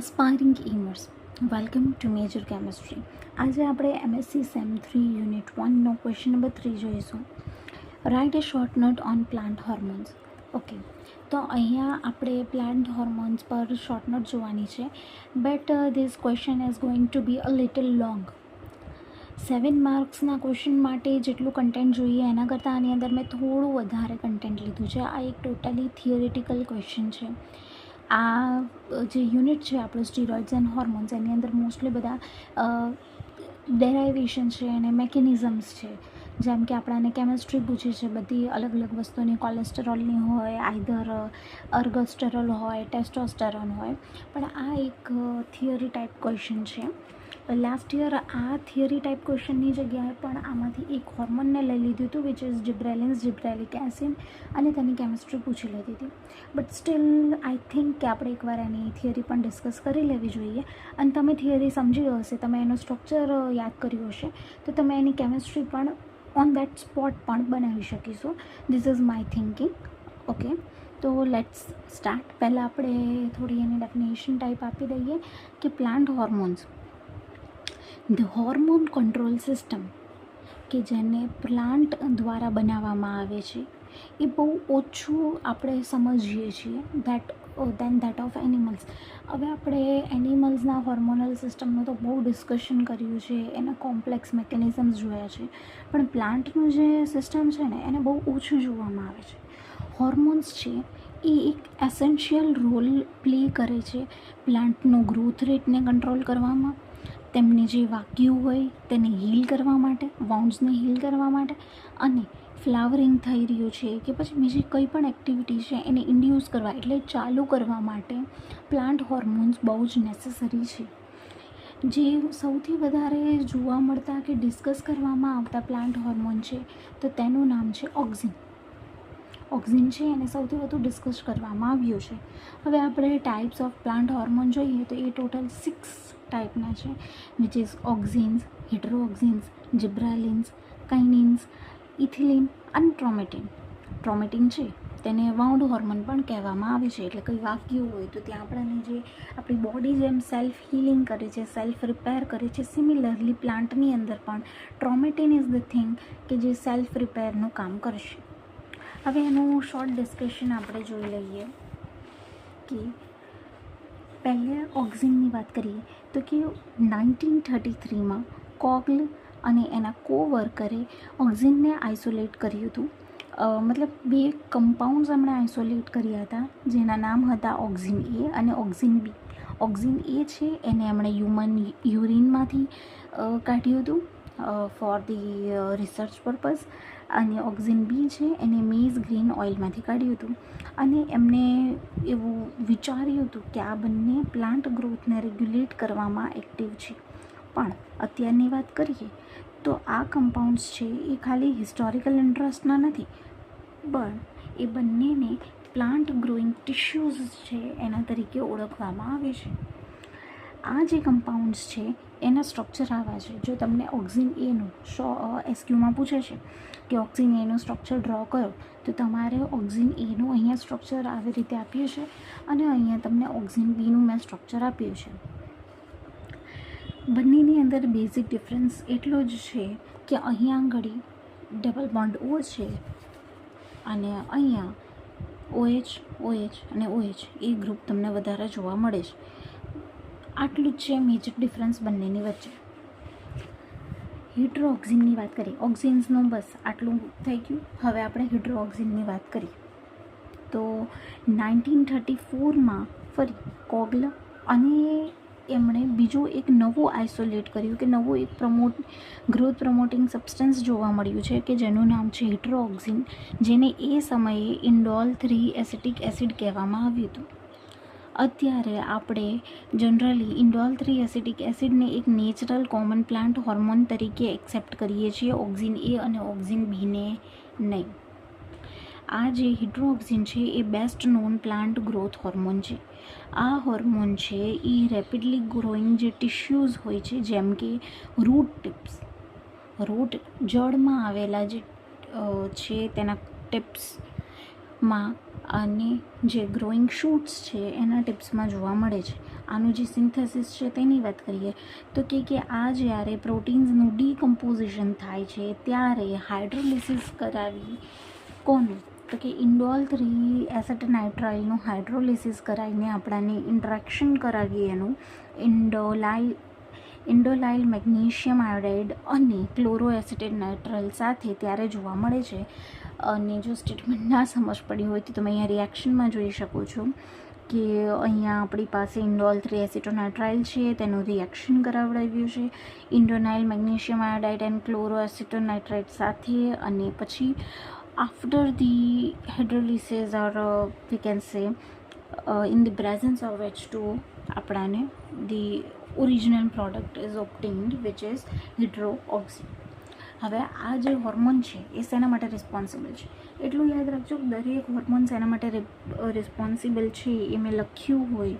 Aspiring ઇમર્સ welcome to major chemistry. આજે આપણે MSc સેમ 3 યુનિટ 1નો ક્વેશ્ચન નંબર 3 જોઈશું. Write a short note on plant hormones. Okay, તો અહીંયા આપણે પ્લાન્ટ હોર્મોન્સ પર શોર્ટ નોટ જોવાની છે, but this question is going to be a little long. 7 માર્ક્સના ક્વેશ્ચન માટે જેટલું કન્ટેન્ટ જોઈએ એના કરતાં આની અંદર મેં થોડું વધારે કન્ટેન્ટ લીધું છે. આ એક ટોટલી થિયરિટિકલ ક્વેશ્ચન છે. આ જે યુનિટ છે આપણું સ્ટીરોઇડ્સ એન્ડ હોર્મોન્સ, એની અંદર મોસ્ટલી બધા ડેરાઇવેશન છે અને મેકેનિઝમ્સ છે. જેમ કે આપણાને કેમિસ્ટ્રી પૂછે છે બધી અલગ અલગ વસ્તુની, કોલેસ્ટેરોલની હોય, આઈધર અર્ગોસ્ટેરોલ હોય, ટેસ્ટોસ્ટેરોન હોય. પણ આ એક થિયરી ટાઈપ ક્વેશ્ચન છે. લાસ્ટ યર આ થિયરી ટાઈપ ક્વેશ્ચનની જગ્યાએ પણ આમાંથી એક હોર્મોનને લઈ લીધું હતું, વિચ ઇઝ જિબ્રેલિક એસિડ, અને તેની કેમિસ્ટ્રી પૂછી લીધી હતી. બટ સ્ટીલ આઈ થિંક કે આપણે એકવાર એની થિયરી પણ ડિસ્કસ કરી લેવી જોઈએ. અને તમે થિયરી સમજી હશે, તમે એનું સ્ટ્રક્ચર યાદ કર્યું હશે, તો તમે એની કેમિસ્ટ્રી પણ ઓન દેટ સ્પોટ પણ બનાવી શકીશું. This is my thinking. Okay, તો લેટ્સ સ્ટાર્ટ. પહેલાં આપણે થોડી એની ડેફિનેશન ટાઈપ આપી દઈએ કે plant hormones, the hormone control system કે જેને પ્લાન્ટ દ્વારા બનાવવામાં આવે છે, એ બહુ ઓછું આપણે સમજીએ છીએ દેન દેટ ઓફ એનિમલ્સ. હવે આપણે એનિમલ્સના હોર્મોનલ સિસ્ટમનું તો બહુ ડિસ્કશન કર્યું છે, એના કોમ્પ્લેક્સ મિકેનિઝમ્સ જોયા છે, પણ પ્લાન્ટનું જે સિસ્ટમ છે ને એને બહુ ઓછું જોવામાં આવે છે. હોર્મોન્સ છે એ એક એસેન્શિયલ રોલ પ્લે કરે છે પ્લાન્ટનો ગ્રોથ રેટને કંટ્રોલ કરવામાં, તેમની જે વાક્યું હોય તેને હીલ કરવા માટે, વાઉન્ડ્સને હીલ કરવા માટે, અને ફ્લાવરિંગ થઈ રહ્યું છે કે પછી બીજી કંઈ પણ એક્ટિવિટી છે એને ઇન્ડ્યુસ કરવા, એટલે ચાલુ કરવા માટે પ્લાન્ટ હોર્મોન્સ બહુ જ નેસેસરી છે. જે સૌથી વધારે જોવા મળતા કે ડિસ્કસ કરવામાં આવતા પ્લાન્ટ હોર્મોન છે તો તેનું નામ છે ઓક્સિન. ઓક્સિન છે એને સૌથી વધુ ડિસ્કસ કરવામાં આવ્યું છે. હવે આપણે ટાઈપ્સ ઓફ પ્લાન્ટ હોર્મોન જોઈએ તો એ ટોટલ 6 ટાઈપના છે, વિચ ઇઝ ઓક્સિન્સ, હિટ્રોઓક્સિન્સ, જિબ્રાલિન્સ, કાઇનિન્સ, ઇથિલિન અને ટ્રોમેટિન. ટ્રોમેટિન છે તેને વાઉન્ડ હોર્મોન પણ કહેવામાં આવે છે. એટલે કંઈ વાગ્યું હોય તો ત્યાં આપણને જે આપણી બોડી જેમ સેલ્ફ હિલિંગ કરે છે, સેલ્ફ રિપેર કરે છે, સિમિલરલી પ્લાન્ટની અંદર પણ ટ્રોમેટિન ઇઝ ધ થિંગ કે જે સેલ્ફ રિપેરનું કામ કરશે. હવે એનું શોર્ટ ડિસ્કશન આપણે જોઈ લઈએ કે પહેલાં ઓક્સિનની વાત કરીએ તો કે 1933માં કોગલ અને એના કોવર્કરે ઓક્સિનને આઇસોલેટ કર્યું હતું. મતલબ 2 કમ્પાઉન્ડ્સ એમણે આઇસોલેટ કર્યા હતા, જેના નામ હતા ઓક્સિન એ અને ઓક્સિન બી. ઓક્સિન એ છે એને એમણે હ્યુમન યુરિનમાંથી કાઢ્યું હતું ફોર ધી રિસર્ચ પર્પઝ, અને ઓક્સિન બી છે એને મેઝ ગ્રીન ઓઇલમાંથી કાઢ્યું હતું. અને એમને એવું વિચાર્યું હતું કે આ બંને પ્લાન્ટ ગ્રોથને રેગ્યુલેટ કરવામાં એક્ટિવ છે. પણ અત્યારની વાત કરીએ તો આ કમ્પાઉન્ડ્સ છે એ ખાલી હિસ્ટોરિકલ ઇન્ટરેસ્ટના નથી, પણ એ બંનેને પ્લાન્ટ ગ્રોઈંગ ટિશ્યુઝ છે એના તરીકે ઓળખવામાં આવે છે. આ જે કમ્પાઉન્ડ્સ છે એના સ્ટ્રક્ચર આવા છે. જો તમને ઓક્સિન એનું એસક્યુમાં પૂછે છે કે ઓક્સિન એનું સ્ટ્રક્ચર ડ્રો કરો, તો તમારે ઓક્સિન એનું અહીંયા સ્ટ્રક્ચર આવી રીતે આપ્યું છે અને અહીંયા તમને ઓક્સિન બીનું મેં સ્ટ્રક્ચર આપ્યું છે. બંનેની અંદર બેઝિક ડિફરન્સ એટલો જ છે કે અહીંયા આગળ ડબલ બોન્ડ ઓ છે અને અહીંયા OH અને OH એ ગ્રુપ તમને વધારે જોવા મળે છે. આટલું જ છે મેજર ડિફરન્સ બંનેની વચ્ચે. હિટ્રોઓક્સિનની વાત કરીએ, ઓક્સિન્સનું બસ આટલું થઈ ગયું. હવે આપણે હિટ્રોઓક્સિનની વાત કરીએ તો 1934માં ફરી કોગલ અને એમણે બીજું એક નવું આઇસોલેટ કર્યું કે નવું એક ગ્રોથ પ્રમોટિંગ સબસ્ટન્સ જોવા મળ્યું છે કે જેનું નામ છે હિટ્રોઓક્સિન, જેને એ સમયે ઇન્ડોલ 3 એસિટિક એસિડ કહેવામાં આવ્યું હતું. અત્યારે આપણે જનરલી ઇન્ડોલ 3 એસિટિક એસિડને એક નેચરલ કોમન પ્લાન્ટ હોર્મોન તરીકે એક્સેપ્ટ કરીએ છીએ, ઓક્સિન એ અને ઓક્સિન બીને નહીં. આ જે હિટ્રોઓક્સિન છે એ best known plant growth hormone છે. આ હોર્મોન છે એ રેપિડલી ગ્રોઈંગ જે ટિશ્યુઝ હોય છે, જેમ કે રૂટ ટિપ્સ, જળમાં આવેલા જે છે તેના ટિપ્સમાં અને જે ગ્રોઈંગ શૂટ્સ છે એના ટિપ્સમાં જોવા મળે છે. આનું જે સિન્થેસિસ છે તેની વાત કરીએ તો કે આ જ્યારે પ્રોટીન્સનું ડીકમ્પોઝિશન થાય છે ત્યારે હાઇડ્રોલિસિસ કરાવી કોનું, તો કે ઇન્ડોલ 3 એસેટોનાઇટ્રાઇલનું હાઇડ્રોલિસિસ કરાવીને આપણાને ઇન્ટરેક્શન કરાવીએ એનું ઇન્ડોલાઇલ મેગ્નેશિયમ આયોડાઇડ અને ક્લોરોએસિટેટ નાઇટ્રાઇલ સાથે ત્યારે જોવા મળે છે. અને જો સ્ટેટમેન્ટ ના સમજ પડી હોય તો તમે અહીંયા રિએક્શનમાં જોઈ શકો છો કે અહીંયા આપણી પાસે ઇન્ડોલ 3 એસિટોનાઇટ્રાઇલ છે, તેનું રિએક્શન કરાવડાવ્યું છે indolyl magnesium iodide and chloroacetonitrile સાથે. અને પછી after the hydrolysis or we can say in the presence of H2O આપણાને the original product is obtained which is hydroxy. હવે આ જે હોર્મોન છે એ શેના માટે રિસ્પોન્સિબલ છે એટલું યાદ રાખજો. દરેક હોર્મોન શેના માટે રિસ્પોન્સિબલ છે એ મેં લખ્યું હોય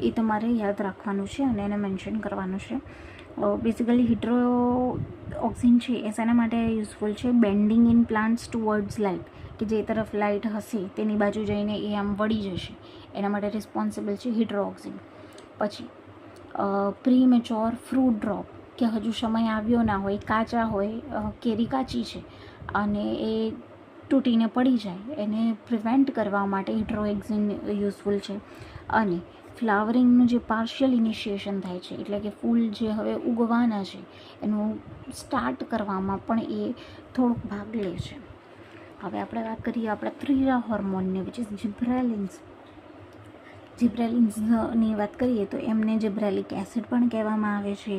એ તમારે યાદ રાખવાનું છે અને એને મેન્શન કરવાનું છે. બેઝિકલી હિડ્રોઓક્સિન છે એ શેના માટે યુઝફુલ છે, bending in plants towards light, કે જે તરફ લાઇટ હશે તેની બાજુ જઈને એ આમ વળી જશે, એના માટે રિસ્પોન્સિબલ છે હિડ્રોઓક્સિન. પછી પ્રીમેચ્યોર ફ્રૂટ ડ્રોપ, કે હજુ સમય આવ્યો ના હોય, કાચા હોય, કેરી કાચી છે અને એ તૂટીને પડી જાય, એને પ્રિવેન્ટ કરવા માટે હિડ્રોએક્સિન યુઝફુલ છે. અને ફ્લાવરિંગનું જે પાર્શિયલ ઇનિશિએશન થાય છે, એટલે કે ફૂલ જે હવે ઉગવાના છે એનું સ્ટાર્ટ કરવામાં પણ એ થોડોક ભાગ લે છે. હવે આપણે વાત કરીએ આપણા ત્રીજા હોર્મોનની વિચ ઇઝ જિબ્રેલિન્સ. જિબ્રેલિન્સની વાત કરીએ તો એમને જિબ્રેલિક એસિડ પણ કહેવામાં આવે છે.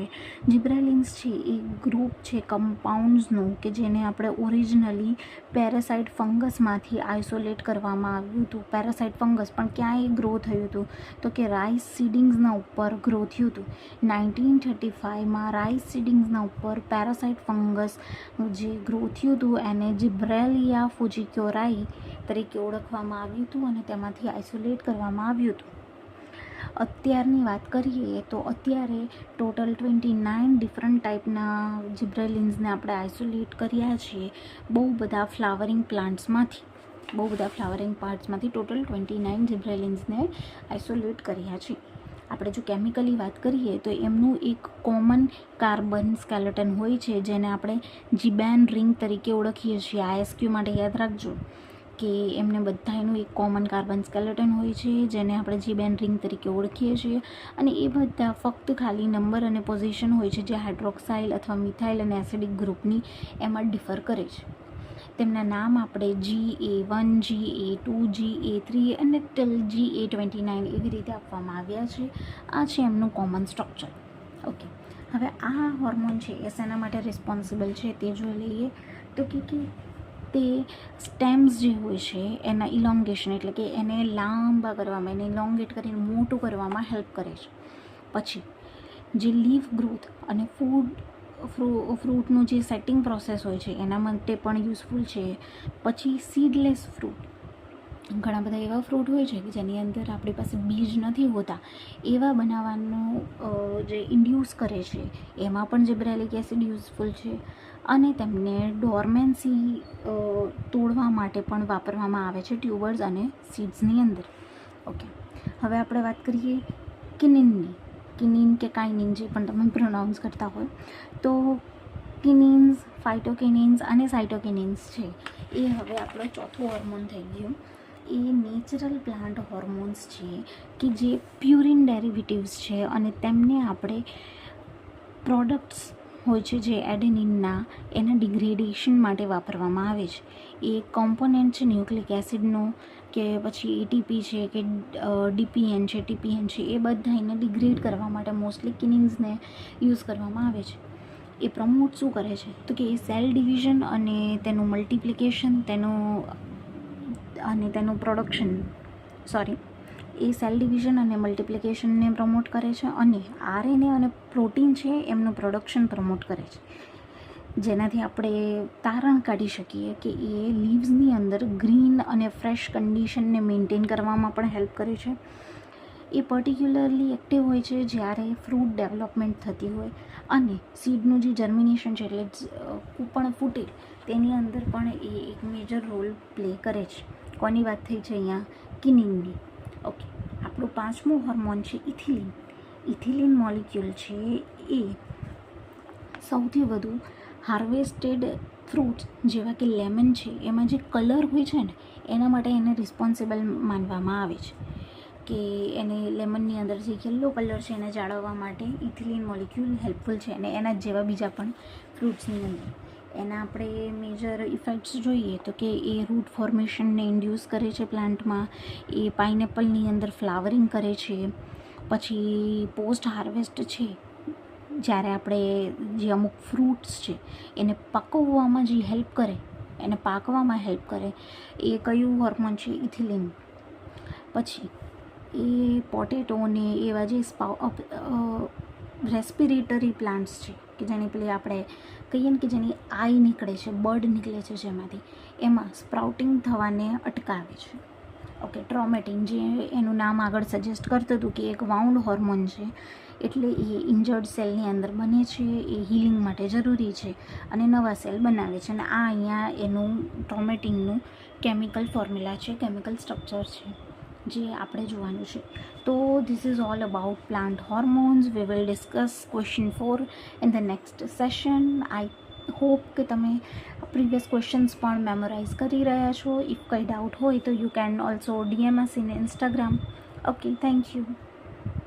જિબ્રેલિન્સ છે એ ગ્રુપ છે કમ્પાઉન્ડ્સનું કે જેને આપણે ઓરિજિનલી પેરાસાઇટ ફંગસમાંથી આઇસોલેટ કરવામાં આવ્યું હતું. પેરાસાઇટ ફંગસ પણ ક્યાંય ગ્રો થયું હતું તો કે રાઈસ સીડિંગ્સના ઉપર ગ્રો થયું હતું. 1935માં રાઈસ સીડિંગ્સના ઉપર પેરાસાઇટ ફંગસ જે ગ્રો થયું હતું એને જિબ્રેલિયા ફુજીક્યોરાઈ તરીકે ઓળખવામાં આવ્યું હતું અને તેમાંથી આઇસોલેટ કરવામાં આવ્યું હતું. અત્યારની વાત કરીએ તો અત્યારે ટોટલ 29 ડિફરન્ટ ટાઈપના જિબ્રેલિન્સને આપણે આઇસોલેટ કર્યા છે બહુ બધા ફ્લાવરિંગ પાર્ટ્સમાંથી ટોટલ 29 જિબ્રેલિન્સને આઇસોલેટ કર્યા છે. આપણે જો કેમિકલી વાત કરીએ તો એમનું એક કોમન કાર્બન સ્કેલેટન હોય છે જેને આપણે જીબેન રિંગ તરીકે ઓળખીએ છીએ. ISQ માટે યાદ રાખજો કે એમને બધાનું એક કોમન કાર્બન સ્કેલેટન હોય છે જેને આપણે જીબેન રિંગ તરીકે ઓળખીએ છીએ. અને એ બધા ફક્ત ખાલી નંબર અને પોઝિશન હોય છે જે હાઇડ્રોક્સાઇલ અથવા મિથાઇલ અને એસિડિક ગ્રુપની એમાં ડિફર કરે છે. તેમના નામ આપણે GA1, GA2, GA3 અને ટિલ GA29 એવી રીતે આપવામાં આવ્યા છે. આ છે એમનું કોમન સ્ટ્રક્ચર. ઓકે, હવે આ હોર્મોન છે એ શેના માટે રિસ્પોન્સિબલ છે તે જોઈ લઈએ તો કે તે સ્ટેમ્સ જે હોય છે એના ઇલોંગેશન, એટલે કે એને લાંબા કરવામાં, એને ઇલોંગેટ કરીને મોટું કરવામાં હેલ્પ કરે છે. પછી જે લીફ ગ્રોથ અને ફ્રૂટનું જે સેટિંગ પ્રોસેસ હોય છે એના માટે પણ યુઝફુલ છે. પછી સીડલેસ ફ્રૂટ, ઘણા બધા એવા ફ્રૂટ હોય છે કે જેની અંદર આપણી પાસે બીજ નથી હોતા, એવા બનાવવાનું જે ઇન્ડ્યુસ કરે છે એમાં પણ જિબ્રેલિક એસિડ યુઝફુલ છે. અને તેમને ડોર્મેન્સી તોડવા માટે પણ વાપરવામાં આવે છે ટ્યુબર્સ અને સીડ્સની અંદર. ઓકે, હવે આપણે વાત કરીએ કિનિનની. કિનિન કે કાઇનિન જે પણ તમે પ્રોનાઉન્સ કરતા હોય, તો કિનિન્સ, ફાઇટોકિનિન્સ અને સાઇટોકિનિન્સ છે એ હવે આપણો ચોથો હોર્મોન થઈ ગયો. એ નેચરલ પ્લાન્ટ હોર્મોન્સ છે કે જે પ્યુરિન ડેરિવેટિવ્સ છે અને તેમને આપણે પ્રોડક્ટ્સ હોય છે જે એડેનિનના એના ડિગ્રેડેશન માટે વાપરવામાં આવે છે. એ કોમ્પોનેન્ટ છે ન્યુક્લિક એસિડનો કે પછી ATP છે કે DPN છે, TPN છે, એ બધા એને ડિગ્રેડ કરવા માટે મોસ્ટલી કિનિન્સને યુઝ કરવામાં આવે છે. એ પ્રમોટ શું કરે છે તો કે એ સેલ ડિવિઝન અને તેનું મલ્ટિપ્લિકેશન, તેનું પ્રોડક્શન એ સેલ ડિવિઝન અને મલ્ટિપ્લિકેશનને પ્રમોટ કરે છે. અને RNA અને પ્રોટીન છે એમનું પ્રોડક્શન પ્રમોટ કરે છે, જેનાથી આપણે તારણ કાઢી શકીએ કે એ લીવ્સની અંદર ગ્રીન અને ફ્રેશ કન્ડિશનને મેન્ટેન કરવામાં પણ હેલ્પ કરે છે. એ પર્ટિક્યુલરલી એક્ટિવ હોય છે જ્યારે ફ્રૂટ ડેવલપમેન્ટ થતી હોય અને સીડનું જે જર્મિનેશન છે એટલે કૂપણ ફૂટે તેની અંદર પણ એ એક મેજર રોલ પ્લે કરે છે. કોની વાત થઈ છે અહીંયા? કિનિનની. ઓકે, આપણું પાંચમું હોર્મોન છે ઇથિલિન. ઇથિલિન મોલિક્યુલ છે એ સૌથી વધુ હાર્વેસ્ટેડ ફ્રૂટ્સ જેવા કે લેમન છે એમાં જે કલર હોય છે ને એના માટે એને રિસ્પોન્સિબલ માનવામાં આવે છે, કે એને લેમનની અંદર જે યલો કલર છે એને જાળવવા માટે ઇથિલિન મોલિક્યુલ હેલ્પફુલ છે. અને એના જેવા બીજા પણ ફ્રૂટ્સની અંદર એના આપણે મેજર ઇફેક્ટ્સ જોઈએ તો કે એ રૂટ ફોર્મેશનને ઇન્ડ્યુસ કરે છે પ્લાન્ટમાં, એ પાઇનેપલની અંદર ફ્લાવરિંગ કરે છે, પછી પોસ્ટ હાર્વેસ્ટ છે જ્યારે આપણે જે અમુક ફ્રૂટ્સ છે એને પકવવામાં જે હેલ્પ કરે, એને પાકવામાં હેલ્પ કરે એ કયું હોર્મોન છે? ઇથિલિન. પછી એ પોટેટોને એવા જે રેસ્પિરેટરી પ્લાન્ટ્સ છે કે જેની પેલી આપણે કહીએ ને કે જેની આઈ નીકળે છે, બર્ડ નીકળે છે જેમાંથી, એમાં સ્પ્રાઉટિંગ થવાને અટકાવે છે. ઓકે, ટ્રોમેટિન જે એનું નામ આગળ સજેસ્ટ કરતું હતું કે એક વાઉન્ડ હોર્મોન છે, એટલે એ ઇન્જર્ડ સેલની અંદર બને છે, એ હિલિંગ માટે જરૂરી છે અને નવા સેલ બનાવે છે. અને આ અહીંયા એનું ટ્રોમેટિનનું કેમિકલ ફોર્મ્યુલા છે, કેમિકલ સ્ટ્રક્ચર છે જે આપણે જોવાનું છે. તો this is all about plant hormones. We will discuss question 4 in the next session. I hope કે તમે પ્રીવિયસ ક્વેશ્ચન્સ પણ મેમોરાઇઝ કરી રહ્યા છો. ઇફ કંઈ ડાઉટ હોય તો you can also DM us in Instagram. Okay, thank you.